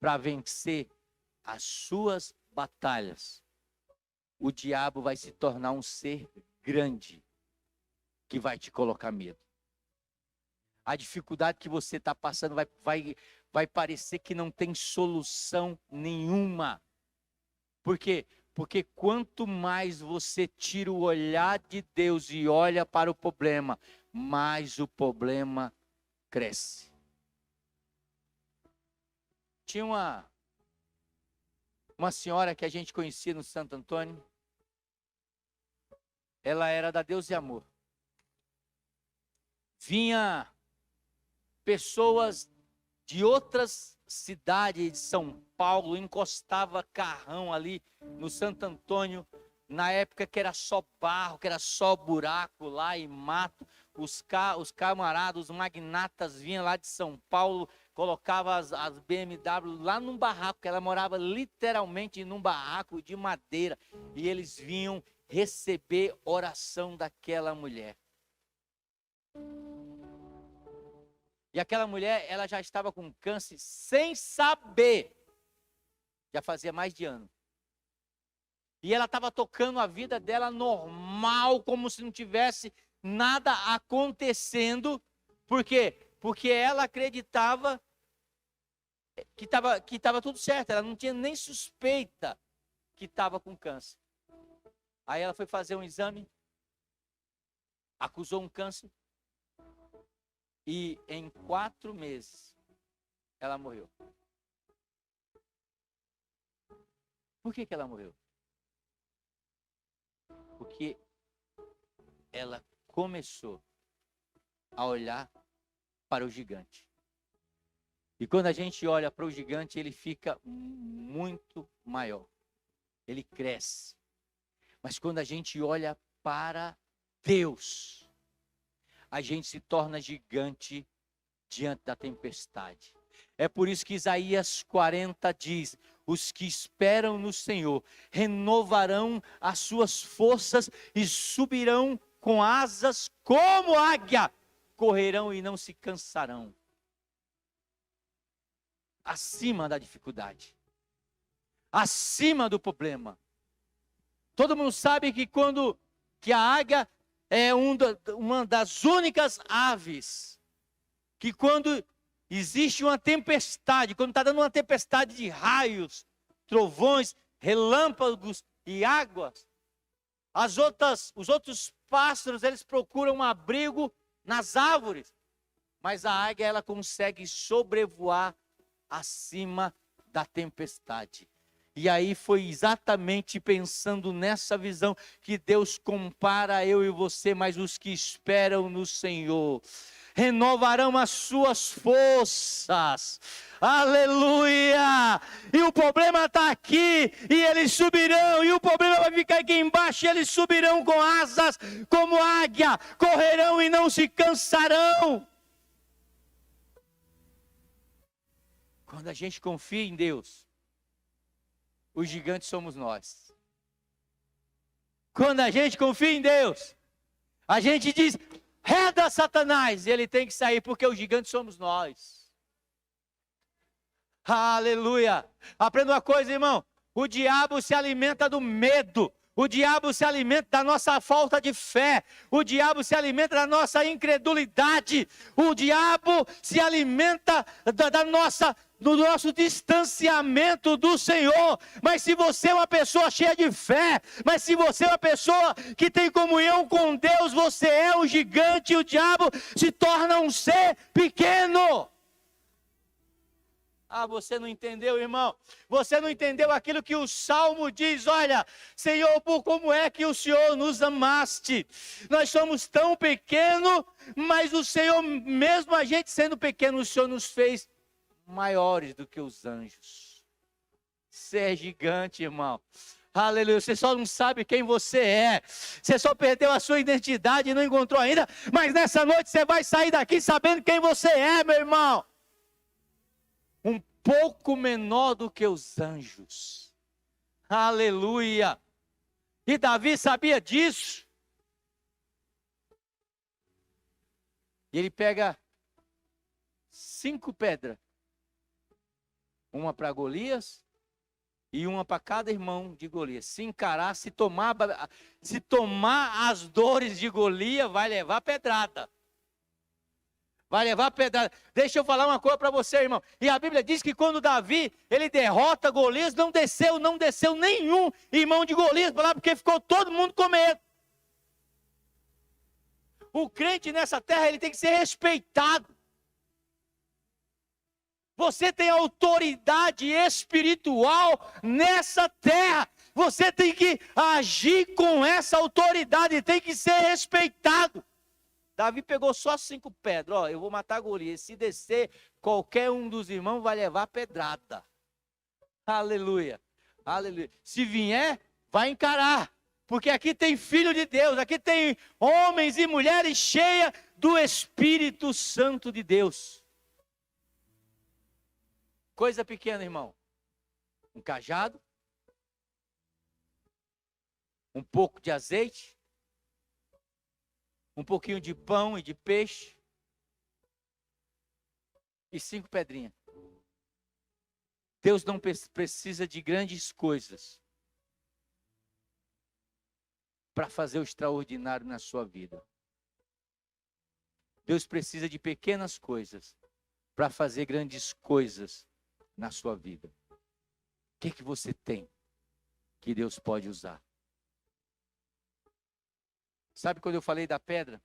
para vencer as suas batalhas, o diabo vai se tornar um ser grande que vai te colocar medo. A dificuldade que você está passando vai parecer que não tem solução nenhuma. Por quê? Porque quanto mais você tira o olhar de Deus e olha para o problema, mais o problema cresce. Tinha uma senhora que a gente conhecia no Santo Antônio. Ela era da Deus e Amor. Vinha pessoas de outras cidades de São Paulo, encostava carrão ali no Santo Antônio, na época que era só barro, que era só buraco lá e mato. Os camaradas, os magnatas vinham lá de São Paulo, colocavam as BMW lá num barraco, que ela morava literalmente num barraco de madeira, e eles vinham receber oração daquela mulher. E aquela mulher, ela já estava com câncer sem saber. Já fazia mais de ano. E ela estava tocando a vida dela normal, como se não tivesse nada acontecendo. Por quê? Porque ela acreditava que estava tudo certo. Ela não tinha nem suspeita que estava com câncer. Aí ela foi fazer um exame, acusou um câncer. E em 4 meses, ela morreu. Por que ela morreu? Porque ela começou a olhar para o gigante. E quando a gente olha para o gigante, ele fica muito maior. Ele cresce. Mas quando a gente olha para Deus, a gente se torna gigante diante da tempestade. É por isso que Isaías 40 diz: os que esperam no Senhor renovarão as suas forças e subirão com asas como águia. correrão e não se cansarão. Acima da dificuldade, acima do problema. Todo mundo sabe que a águia é uma das únicas aves que quando existe uma tempestade, quando está dando uma tempestade de raios, trovões, relâmpagos e águas, os outros pássaros, eles procuram um abrigo nas árvores, mas a águia, ela consegue sobrevoar acima da tempestade. E aí foi exatamente pensando nessa visão que Deus compara eu e você, mas os que esperam no Senhor renovarão as suas forças. Aleluia! E o problema está aqui, e eles subirão, e o problema vai ficar aqui embaixo, e eles subirão com asas como águia, correrão e não se cansarão. Quando a gente confia em Deus, os gigantes somos nós. Quando a gente confia em Deus, a gente diz: reda Satanás, e ele tem que sair, porque os gigantes somos nós. Aleluia! Aprenda uma coisa, irmão: o diabo se alimenta do medo. O diabo se alimenta da nossa falta de fé. O diabo se alimenta da nossa incredulidade. O diabo se alimenta do nosso distanciamento do Senhor. Mas se você é uma pessoa cheia de fé, mas se você é uma pessoa que tem comunhão com Deus, você é um gigante e o diabo se torna um ser pequeno. Ah, você não entendeu, irmão? Você não entendeu aquilo que o Salmo diz: olha, Senhor, por como é que o Senhor nos amaste? Nós somos tão pequenos, mas o Senhor, mesmo a gente sendo pequeno, o Senhor nos fez maiores do que os anjos. Você é gigante, irmão. Aleluia, você só não sabe quem você é. Você só perdeu a sua identidade e não encontrou ainda. Mas nessa noite você vai sair daqui sabendo quem você é, meu irmão. Um pouco menor do que os anjos. Aleluia. E Davi sabia disso. E ele pega 5 pedras. Uma para Golias e uma para cada irmão de Golias. Se encarar, se tomar as dores de Golias, vai levar pedrada. Vai levar pedrada. Deixa eu falar uma coisa para você, irmão. E a Bíblia diz que quando Davi, ele derrota Golias, não desceu nenhum irmão de Golias para lá, porque ficou todo mundo com medo. O crente nessa terra, ele tem que ser respeitado. Você tem autoridade espiritual nessa terra. Você tem que agir com essa autoridade, tem que ser respeitado. Davi pegou só 5 pedras. Ó, eu vou matar Golias. Se descer, qualquer um dos irmãos vai levar pedrada. Aleluia. Aleluia. Se vier, vai encarar. Porque aqui tem filho de Deus. Aqui tem homens e mulheres cheias do Espírito Santo de Deus. Coisa pequena, irmão. Um cajado. Um pouco de azeite. Um pouquinho de pão e de peixe. E 5 pedrinhas. Deus não precisa de grandes coisas para fazer o extraordinário na sua vida. Deus precisa de pequenas coisas para fazer grandes coisas na sua vida. O que você tem que Deus pode usar? Sabe quando eu falei da pedra?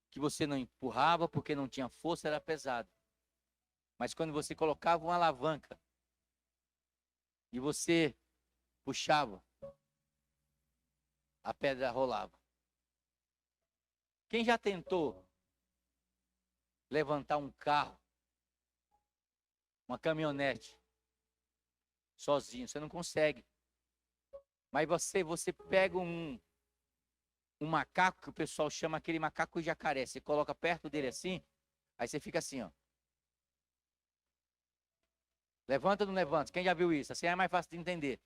Que você não empurrava porque não tinha força, era pesado. Mas quando você colocava uma alavanca e você puxava, a pedra rolava. Quem já tentou levantar um carro, uma caminhonete, sozinho? Você não consegue. Mas você pega um macaco, que o pessoal chama aquele macaco jacaré. Você coloca perto dele assim, aí você fica assim, ó. Levanta ou não levanta? Quem já viu isso? Assim é mais fácil de entender.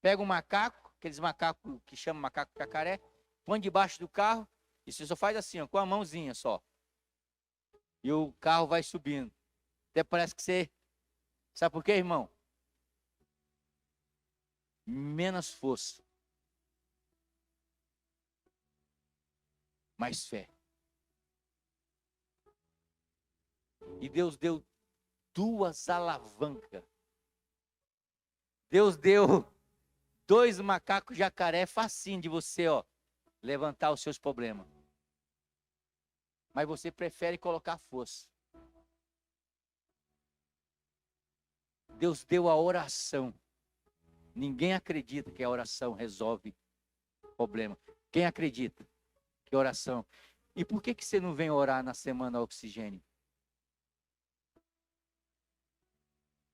Pega um macaco, aqueles macacos que chamam macaco jacaré, põe debaixo do carro E você só faz assim, ó, com a mãozinha só. E o carro vai subindo. Até parece que você... Sabe por quê, irmão? Menos força. Mais fé. E Deus deu 2 alavancas. Deus deu 2 macacos jacaré facinho de você, ó, levantar os seus problemas. Mas você prefere colocar força. Deus deu a oração. Ninguém acredita que a oração resolve problema. Quem acredita que a oração... E por que você não vem orar na semana oxigênio?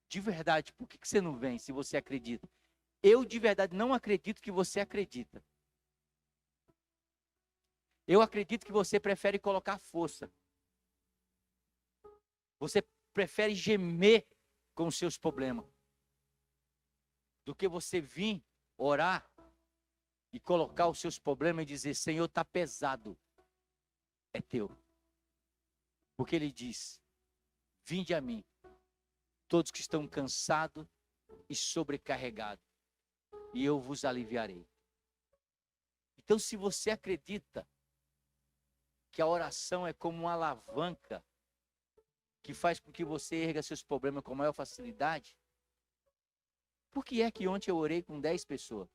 De verdade, por que você não vem se você acredita? Eu de verdade não acredito que você acredita. Eu acredito que você prefere colocar força. Você prefere gemer com os seus problemas. Do que você vir orar e colocar os seus problemas e dizer, Senhor, está pesado. É teu. Porque ele diz, vinde a mim, todos que estão cansados e sobrecarregados, e eu vos aliviarei. Então, se você acredita que a oração é como uma alavanca que faz com que você erga seus problemas com maior facilidade, por que é que ontem eu orei com 10 pessoas?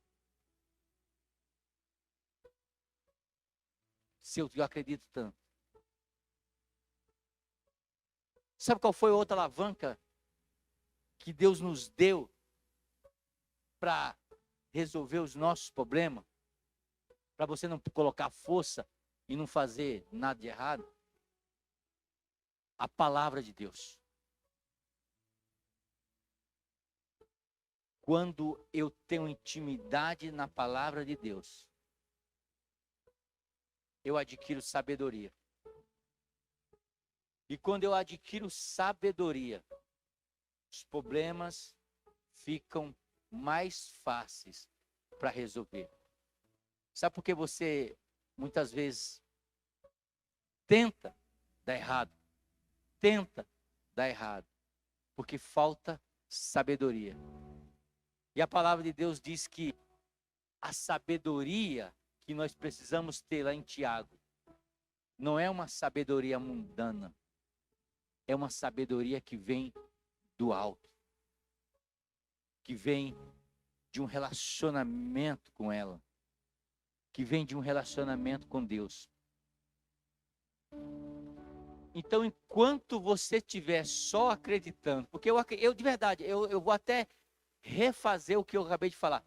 Se eu acredito tanto. Sabe qual foi a outra alavanca que Deus nos deu para resolver os nossos problemas? Para você não colocar força e não fazer nada de errado? A palavra de Deus. Quando eu tenho intimidade na palavra de Deus, eu adquiro sabedoria. E quando eu adquiro sabedoria, os problemas ficam mais fáceis para resolver. Sabe por que você muitas vezes tenta dar errado? Tenta dar errado. Porque falta sabedoria. E a palavra de Deus diz que a sabedoria que nós precisamos ter lá em Tiago não é uma sabedoria mundana. É uma sabedoria que vem do alto. Que vem de um relacionamento com ela. Que vem de um relacionamento com Deus. Então, enquanto você estiver só acreditando, porque eu de verdade, eu vou até refazer o que eu acabei de falar.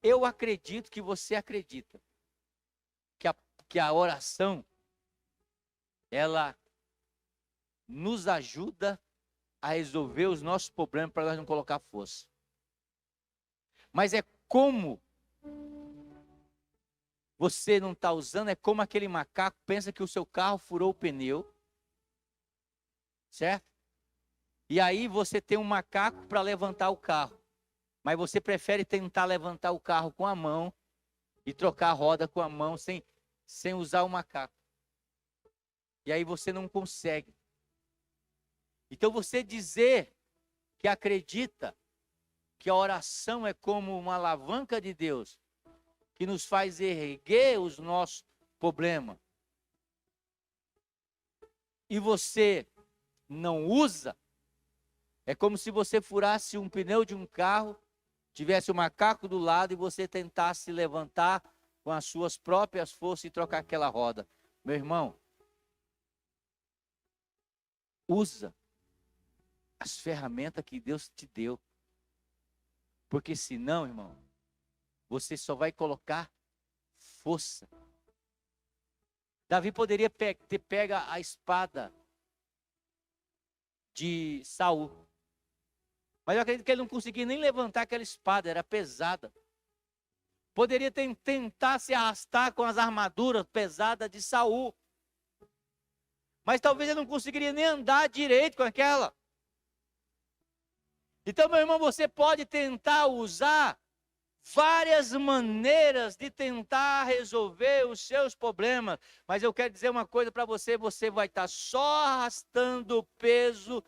Eu acredito que você acredita que a oração, ela nos ajuda a resolver os nossos problemas para nós não colocar força. Mas é como você não está usando, é como aquele macaco pensa que o seu carro furou o pneu, certo? E aí você tem um macaco para levantar o carro, mas você prefere tentar levantar o carro com a mão e trocar a roda com a mão sem usar o macaco. E aí você não consegue. Então você dizer que acredita que a oração é como uma alavanca de Deus, que nos faz erguer os nossos problemas, e você não usa, é como se você furasse um pneu de um carro, tivesse um macaco do lado e você tentasse levantar com as suas próprias forças e trocar aquela roda. Meu irmão, usa as ferramentas que Deus te deu. Porque senão, irmão, você só vai colocar força. Davi poderia ter pego a espada de Saul. Mas eu acredito que ele não conseguia nem levantar aquela espada, era pesada. Poderia tentar se arrastar com as armaduras pesadas de Saul. Mas talvez ele não conseguiria nem andar direito com aquela. Então, meu irmão, você pode tentar usar várias maneiras de tentar resolver os seus problemas. Mas eu quero dizer uma coisa para você: você vai estar só arrastando o peso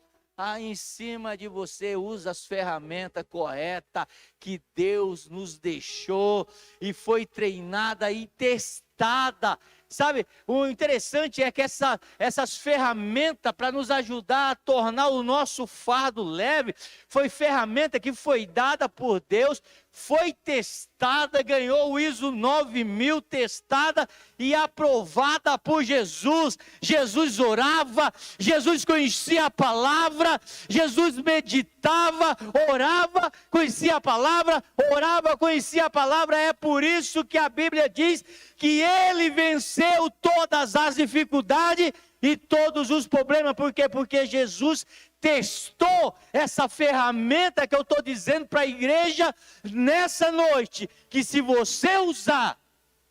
em cima de você. Usa as ferramentas corretas que Deus nos deixou e foi treinada e testada. Sabe, o interessante é que essas ferramentas para nos ajudar a tornar o nosso fardo leve, foi ferramenta que foi dada por Deus, foi testada, ganhou o ISO 9000, testada e aprovada por Jesus. Jesus orava, Jesus conhecia a palavra, Jesus meditava, orava, conhecia a palavra, orava, conhecia a palavra. É por isso que a Bíblia diz que ele venceu todas as dificuldades e todos os problemas. Por quê? Porque Jesus testou essa ferramenta que eu estou dizendo para a igreja nessa noite, que se você usar,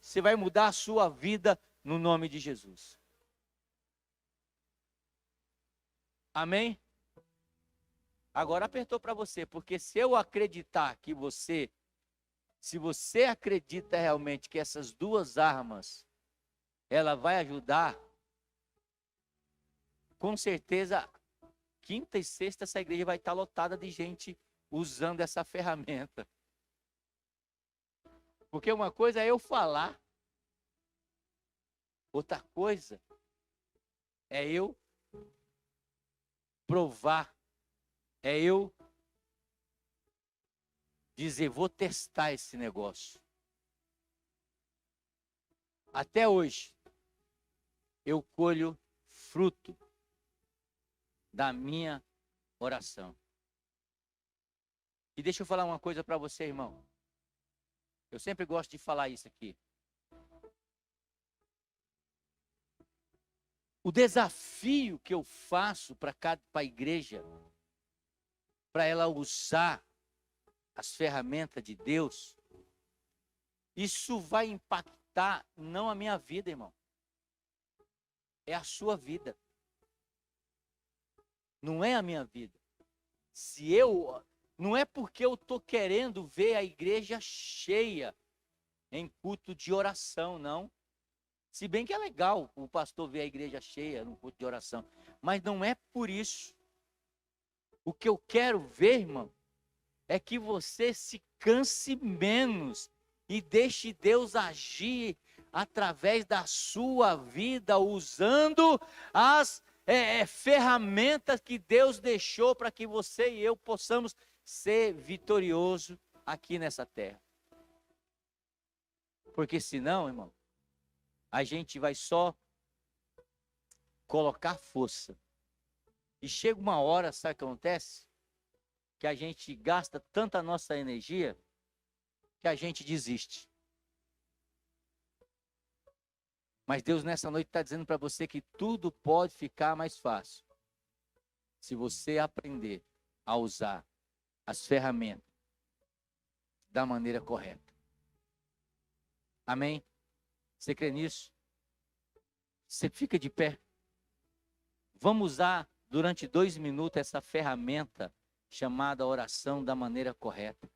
você vai mudar a sua vida no nome de Jesus. Amém? Agora apertou para você, porque se eu acreditar que se você acredita realmente que essas duas armas, ela vai ajudar, com certeza, quinta e sexta, essa igreja vai estar lotada de gente usando essa ferramenta. Porque uma coisa é eu falar, outra coisa é eu provar, é eu dizer, vou testar esse negócio. Até hoje, eu colho fruto da minha oração. E deixa eu falar uma coisa para você, irmão. Eu sempre gosto de falar isso aqui. O desafio que eu faço para a igreja, para ela usar as ferramentas de Deus, isso vai impactar não a minha vida, irmão. É a sua vida. Não é a minha vida. Não é porque eu estou querendo ver a igreja cheia em culto de oração, não. Se bem que é legal o pastor ver a igreja cheia no culto de oração. Mas não é por isso. O que eu quero ver, irmão, é que você se canse menos e deixe Deus agir através da sua vida, usando as ferramentas que Deus deixou para que você e eu possamos ser vitoriosos aqui nessa terra. Porque senão, irmão, a gente vai só colocar força. E chega uma hora, sabe o que acontece? Que a gente gasta tanta nossa energia que a gente desiste. Mas Deus nessa noite está dizendo para você que tudo pode ficar mais fácil se você aprender a usar as ferramentas da maneira correta. Amém? Você crê nisso? Você fica de pé. Vamos usar durante 2 minutos essa ferramenta chamada oração da maneira correta.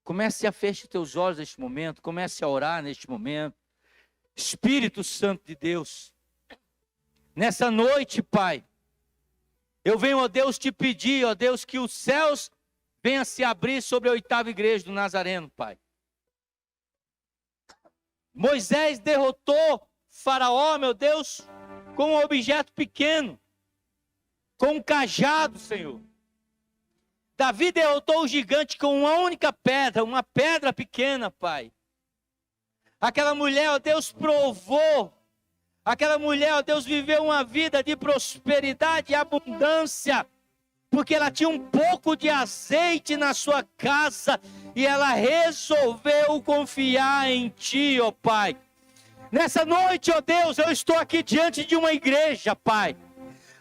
Comece a fechar os teus olhos neste momento, comece a orar neste momento. Espírito Santo de Deus, nessa noite, Pai, eu venho, ó Deus, te pedir, ó Deus, que os céus venham se abrir sobre a 8ª igreja do Nazareno, Pai. Moisés derrotou Faraó, meu Deus, com um objeto pequeno, com um cajado, Senhor. Davi derrotou o gigante com uma única pedra, uma pedra pequena, Pai. Aquela mulher, ó Deus, provou. Aquela mulher, ó Deus, viveu uma vida de prosperidade e abundância, porque ela tinha um pouco de azeite na sua casa e ela resolveu confiar em Ti, ó Pai. Nessa noite, ó Deus, eu estou aqui diante de uma igreja, Pai.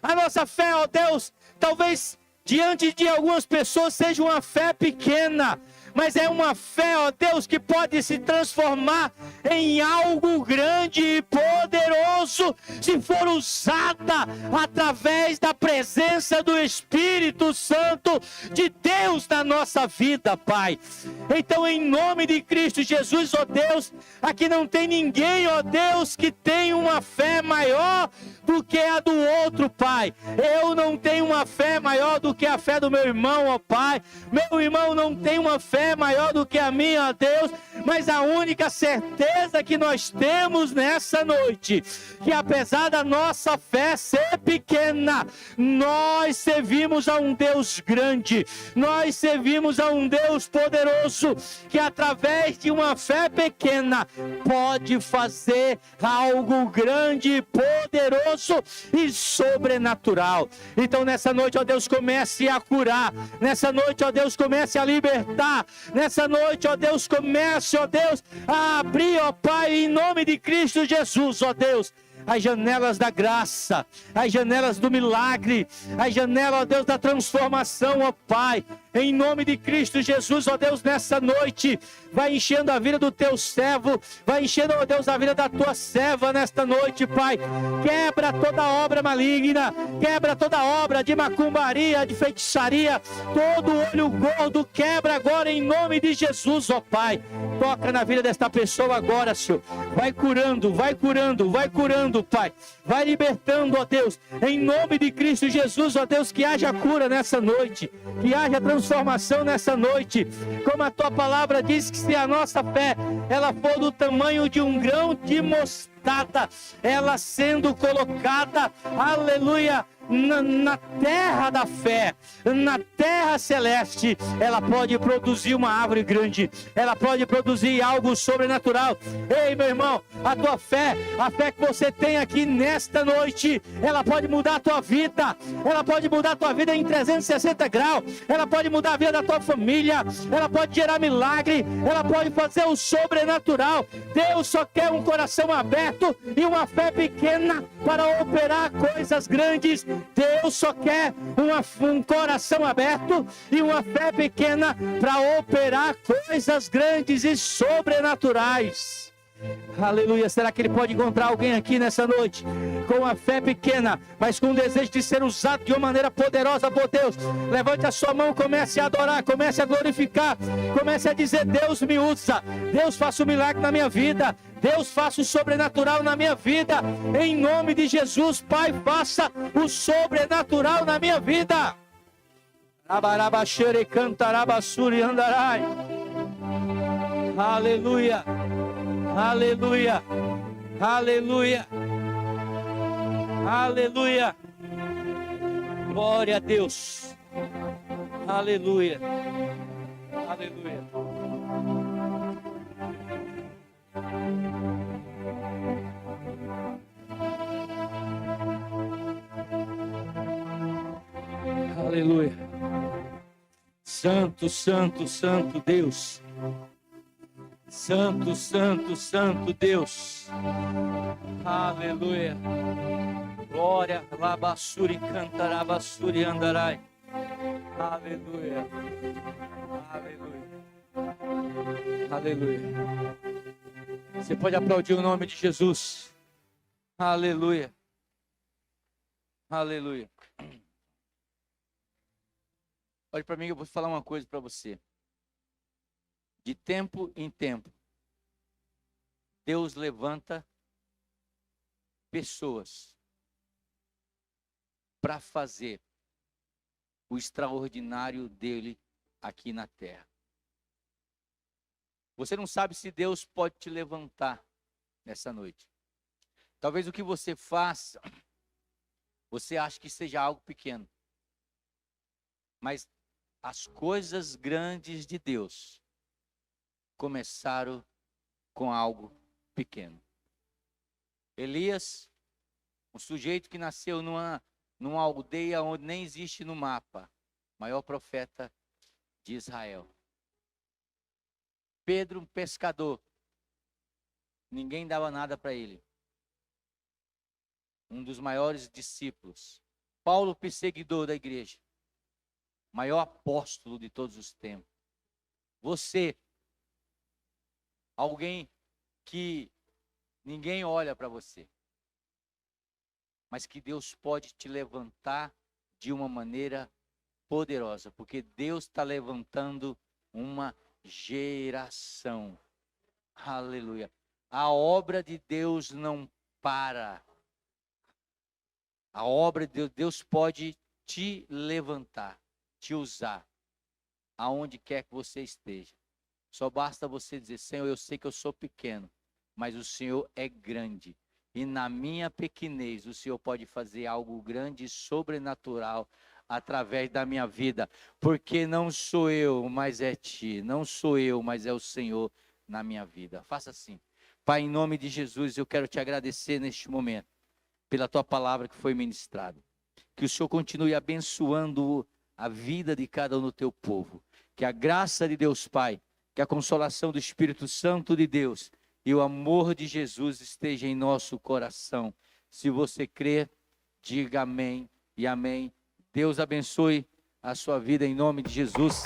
A nossa fé, ó Deus, talvez diante de algumas pessoas seja uma fé pequena, mas é uma fé, ó Deus, que pode se transformar em algo grande e poderoso, se for usada através da presença do Espírito Santo de Deus na nossa vida, Pai. Então, em nome de Cristo Jesus, ó Deus, aqui não tem ninguém, ó Deus, que tem uma fé maior do que a do outro, Pai. Eu não tenho uma fé maior do que a fé do meu irmão, ó Pai. Meu irmão não tem uma fé maior do que a minha, ó Deus. Mas a única certeza que nós temos nessa noite, que apesar da nossa fé ser pequena, nós servimos a um Deus grande, nós servimos a um Deus poderoso, que através de uma fé pequena pode fazer algo grande, poderoso e sobrenatural. Então nessa noite, ó Deus, comece a curar, nessa noite, ó Deus, comece a libertar, nessa noite, ó Deus, comece, ó Deus, a abrir, ó Pai, em nome de Cristo Jesus, ó Deus, as janelas da graça, as janelas do milagre, as janelas, ó Deus, da transformação, ó Pai, em nome de Cristo Jesus, ó Deus, nessa noite, vai enchendo a vida do teu servo, vai enchendo, ó Deus, a vida da tua serva nesta noite, Pai. Quebra toda obra maligna, quebra toda obra de macumbaria, de feitiçaria, todo olho gordo, quebra agora em nome de Jesus, ó Pai. Toca na vida desta pessoa agora, Senhor. Vai curando, vai curando, vai curando, Pai. Vai libertando, ó Deus, em nome de Cristo Jesus, ó Deus, que haja cura nessa noite, que haja transformação nessa noite. Como a tua palavra diz, que se a nossa fé, ela for do tamanho de um grão de mostarda, ela sendo colocada, aleluia, na terra da fé, na terra celeste, ela pode produzir uma árvore grande, ela pode produzir algo sobrenatural. Ei, meu irmão, a tua fé, a fé que você tem aqui nesta noite, ela pode mudar a tua vida, ela pode mudar a tua vida em 360 graus, ela pode mudar a vida da tua família, ela pode gerar milagre, ela pode fazer o sobrenatural. Deus só quer um coração aberto e uma fé pequena para operar coisas grandes. Deus só quer um coração aberto e uma fé pequena para operar coisas grandes e sobrenaturais. Aleluia. Será que ele pode encontrar alguém aqui nessa noite com uma fé pequena, mas com o desejo de ser usado de uma maneira poderosa por Deus? Levante a sua mão, comece a adorar, comece a glorificar, comece a dizer: Deus me usa, Deus faça um milagre na minha vida, Deus faça o sobrenatural na minha vida, em nome de Jesus. Pai, faça o sobrenatural na minha vida. Abarabaxere cantarabassuri andarai. Aleluia, aleluia, aleluia, aleluia. Glória a Deus. Aleluia, aleluia. Aleluia. Santo, santo, santo Deus. Santo, santo, santo Deus. Aleluia. Glória. Labassuri cantarabassuri andarai. Aleluia. Aleluia. Aleluia. Você pode aplaudir o nome de Jesus. Aleluia. Aleluia. Olhe para mim, eu vou falar uma coisa para você. De tempo em tempo, Deus levanta pessoas para fazer o extraordinário dele aqui na terra. Você não sabe se Deus pode te levantar nessa noite. Talvez o que você faça, você ache que seja algo pequeno. Mas as coisas grandes de Deus começaram com algo pequeno. Elias, um sujeito que nasceu numa aldeia onde nem existe no mapa, maior profeta de Israel. Pedro, um pescador, ninguém dava nada para ele. Um dos maiores discípulos. Paulo, perseguidor da igreja, maior apóstolo de todos os tempos. Você, alguém que ninguém olha para você, mas que Deus pode te levantar de uma maneira poderosa, porque Deus está levantando uma geração. Aleluia. A obra de Deus não para. A obra de Deus, Deus pode te levantar, te usar, aonde quer que você esteja. Só basta você dizer: Senhor, eu sei que eu sou pequeno, mas o Senhor é grande. E na minha pequenez, o Senhor pode fazer algo grande e sobrenatural através da minha vida. Porque não sou eu, mas é Ti. Não sou eu, mas é o Senhor na minha vida. Faça assim. Pai, em nome de Jesus, eu quero te agradecer neste momento pela Tua palavra que foi ministrada. Que o Senhor continue abençoando a vida de cada um do Teu povo. Que a graça de Deus Pai, que a consolação do Espírito Santo de Deus e o amor de Jesus esteja em nosso coração. Se você crer, diga amém e amém. Deus abençoe a sua vida em nome de Jesus.